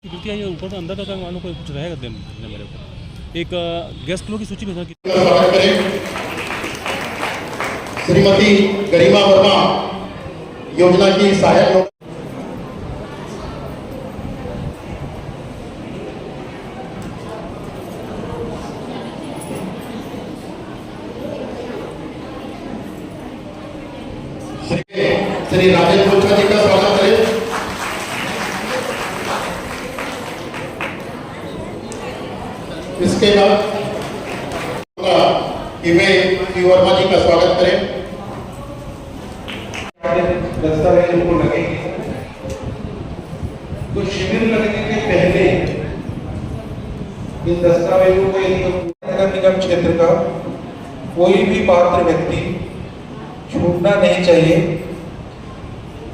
Duty आई है ऊपर तो अंदर तो मानो कोई कुछ रहेगा देने मेरे ऊपर। एक गेस्ट लोगों की सूची में स्वागत करें श्रीमती गरिमा वर्मा योजना की सहायक। श्री राजेश गुप्ता जी का स्वागत करें। इसके बाद वर्मा जी का स्वागत करें। दस्तावेजों को लगेंगे तो शिविर लगने के पहले इन दस्तावेजों को नगर निगम क्षेत्र का कोई भी पात्र व्यक्ति छूटना नहीं चाहिए।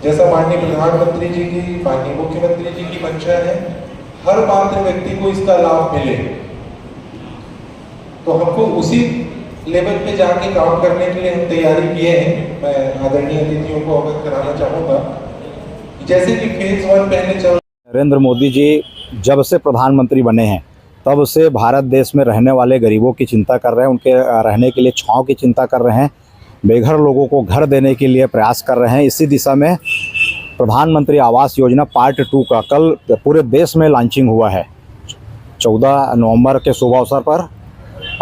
जैसा माननीय प्रधानमंत्री जी की, माननीय मुख्यमंत्री जी की मंशा है, हर पात्र व्यक्ति को इसका लाभ मिले। तो हमको उसी लेवल पे जाके काम करने के लिए हम तैयारी किए हैं। मैं आदरणीय अतिथियों को अवगत कराना चाहूँगा जैसे कि फेज 1 पहले चल। नरेंद्र मोदी जी जब से प्रधानमंत्री बने हैं तब से भारत देश में रहने वाले गरीबों की चिंता कर रहे हैं, उनके रहने के लिए छांव की चिंता कर रहे हैं, बेघर लोगों को घर देने के लिए प्रयास कर रहे हैं। इसी दिशा में प्रधानमंत्री आवास योजना पार्ट 2 का कल पूरे देश में लॉन्चिंग हुआ है 14 नवंबर के शुभ अवसर पर।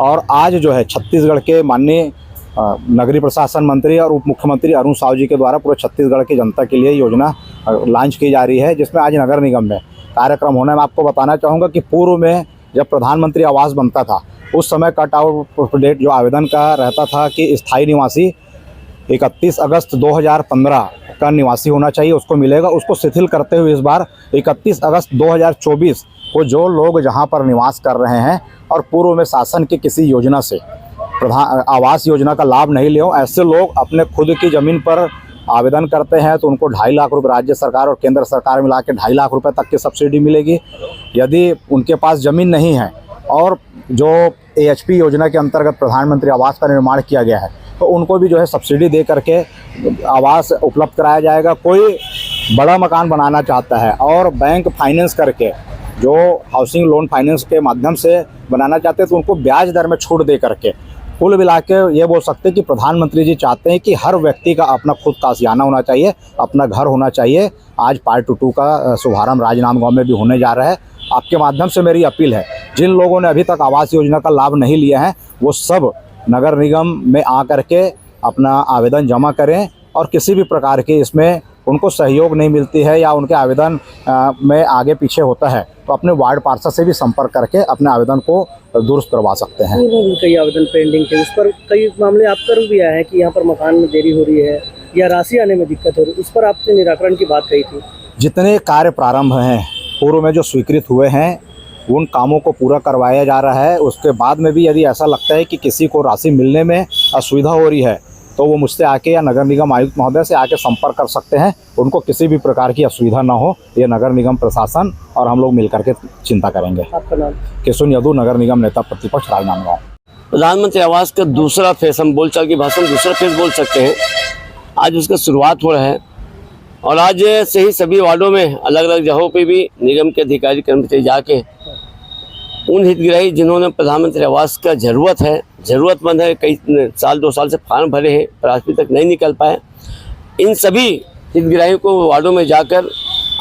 और आज जो है छत्तीसगढ़ के माननीय नगरीय प्रशासन मंत्री और उप मुख्यमंत्री अरुण साव जी के द्वारा पूरे छत्तीसगढ़ की जनता के लिए योजना लॉन्च की जा रही है, जिसमें आज नगर निगम में कार्यक्रम होने में आपको बताना चाहूँगा कि पूर्व में जब प्रधानमंत्री आवास बनता था उस समय कट आउट डेट जो आवेदन का रहता था कि स्थायी निवासी 31 अगस्त 2015 का निवासी होना चाहिए, उसको मिलेगा। उसको शिथिल करते हुए इस बार 31 अगस्त 2024 को जो लोग जहां पर निवास कर रहे हैं और पूर्व में शासन की किसी योजना से आवास योजना का लाभ नहीं लिया, ऐसे लोग अपने खुद की ज़मीन पर आवेदन करते हैं तो उनको 2.5 लाख रुपये राज्य सरकार और केंद्र सरकार मिला के 2.5 लाख रुपये तक की सब्सिडी मिलेगी। यदि उनके पास ज़मीन नहीं है और जो AHP योजना के अंतर्गत प्रधानमंत्री आवास का निर्माण किया गया है तो उनको भी जो है सब्सिडी दे करके आवास उपलब्ध कराया जाएगा। कोई बड़ा मकान बनाना चाहता है और बैंक फाइनेंस करके जो हाउसिंग लोन फाइनेंस के माध्यम से बनाना चाहते हैं तो उनको ब्याज दर में छूट दे करके कुल मिला के ये बोल सकते हैं कि प्रधानमंत्री जी चाहते हैं कि हर व्यक्ति का अपना खुद का आशियाना होना चाहिए, अपना घर होना चाहिए। आज पार्ट 2 का शुभारंभ राजनांदगांव में भी होने जा रहा है। आपके माध्यम से मेरी अपील है, जिन लोगों ने अभी तक आवास योजना का लाभ नहीं लिया है वो सब नगर निगम में आ करके अपना आवेदन जमा करें और किसी भी प्रकार की इसमें उनको सहयोग नहीं मिलती है या उनके आवेदन में आगे पीछे होता है तो अपने वार्ड पार्षद से भी संपर्क करके अपने आवेदन को दुरुस्त करवा सकते हैं। कई आवेदन पेंडिंग थे, उस पर कई मामले आप कर भी आए हैं कि यहाँ पर मकान में देरी हो रही है या राशि आने में दिक्कत हो रही है, उस पर आपने निराकरण की बात कही थी। जितने कार्य प्रारंभ हैं पूर्व में जो स्वीकृत हुए हैं उन कामों को पूरा करवाया जा रहा है। उसके बाद में भी यदि ऐसा लगता है कि किसी को राशि मिलने में असुविधा हो रही है तो वो मुझसे आके या नगर निगम आयुक्त महोदय से आके संपर्क कर सकते हैं। उनको किसी भी प्रकार की असुविधा ना हो, ये नगर निगम प्रशासन और हम लोग मिलकर के चिंता करेंगे। आपका नाम? किशुन यदु, नगर निगम नेता प्रतिपक्ष, राजनांदगांव। प्रधानमंत्री आवास का दूसरा फेज, हम बोलचाल की भाषा में दूसरा फेज बोल सकते हैं, आज उसका शुरुआत हो रहा है। और आज से ही सभी वार्डों में अलग अलग जगहों पे भी निगम के अधिकारी कर्मचारी जाके उन हितग्राही जिन्होंने प्रधानमंत्री आवास का ज़रूरतमंद है, कई साल 2 साल से फॉर्म भरे हैं पर आज तक नहीं निकल पाए, इन सभी हितग्राहियों को वार्डों में जाकर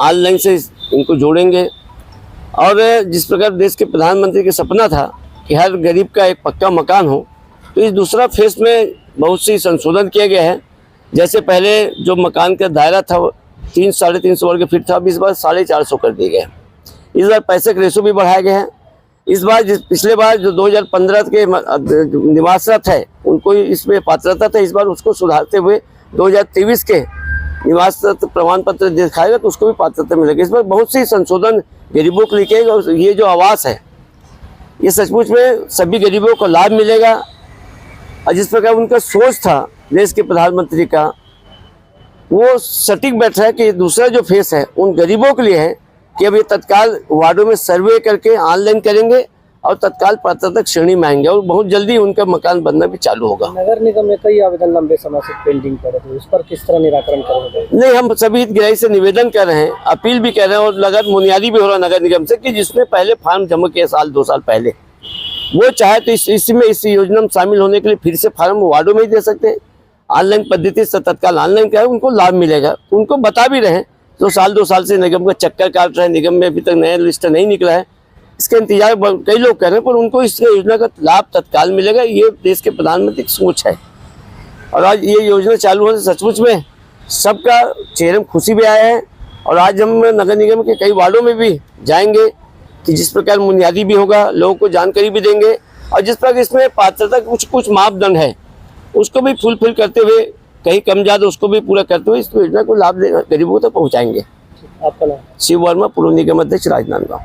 ऑनलाइन से इनको जोड़ेंगे। और जिस प्रकार देश के प्रधानमंत्री का सपना था कि हर गरीब का एक पक्का मकान हो, तो इस दूसरा फेज में बहुत सी संशोधन किया गया है। जैसे पहले जो मकान का दायरा था 300-350 वर्ग फीट था, अब इस बार 450 कर दिया गया। इस बार पैसे का रेशो भी बढ़ाया गया है। इस बार पिछले बार जो 2015 के निवासरत है उनको इसमें पात्रता था, इस बार उसको सुधारते हुए 2023 के निवासरत प्रमाण पत्र दिखाएगा तो उसको भी पात्रता मिलेगी। इस बार बहुत सी संशोधन गरीबों को लिखे और ये जो आवास है ये सचमुच में सभी गरीबों को लाभ मिलेगा। और जिस प्रकार उनका सोच था देश के प्रधानमंत्री का, वो सटीक बैठ रहा है कि दूसरा जो फेस है उन गरीबों के लिए है कि अभी तत्काल वार्डों में सर्वे करके ऑनलाइन करेंगे और तत्काल पात्रता श्रेणी में आएंगे और बहुत जल्दी उनका मकान बनना भी चालू होगा। नगर निगम में कई आवेदन लंबे समय से पेंडिंग पड़े थे, उस पर किस तरह निराकरण करोगे? नहीं, हम सभी हितग्राही से निवेदन कर रहे हैं, अपील भी कर रहे हैं और लगातार मुनियादी भी हो रहा है नगर निगम से कि जिसने पहले फार्म जमा किया साल 2 साल पहले, वो चाहे तो इस योजना में शामिल होने के लिए फिर से फार्म वार्डों में ही दे सकते हैं। ऑनलाइन पद्धति से तत्काल ऑनलाइन क्या है उनको लाभ मिलेगा। उनको बता भी रहे हैं, जो साल 2 साल से निगम का चक्कर काट रहे हैं, निगम में अभी तक नया लिस्ट नहीं निकला है, इसका इंतजार कई लोग कर रहे हैं, पर उनको इस योजना का लाभ तत्काल मिलेगा। ये देश के प्रधानमंत्री की सोच है और आज ये योजना चालू होने से सचमुच में सबका चेहरे में खुशी भी आया है। और आज हम नगर निगम के कई वार्डों में भी जाएंगे कि जिस प्रकार बुनियादी भी होगा, लोगों को जानकारी भी देंगे और जिस प्रकार इसमें पात्रता कुछ मापदंड है उसको भी फुलफिल करते हुए, कहीं कम ज्यादा उसको भी पूरा करते हुए इस योजना को लाभ गरीबों तक पहुँचाएंगे। आपका नाम? शिव वर्मा, पूर्व निगम अध्यक्ष, राजनांदगांव।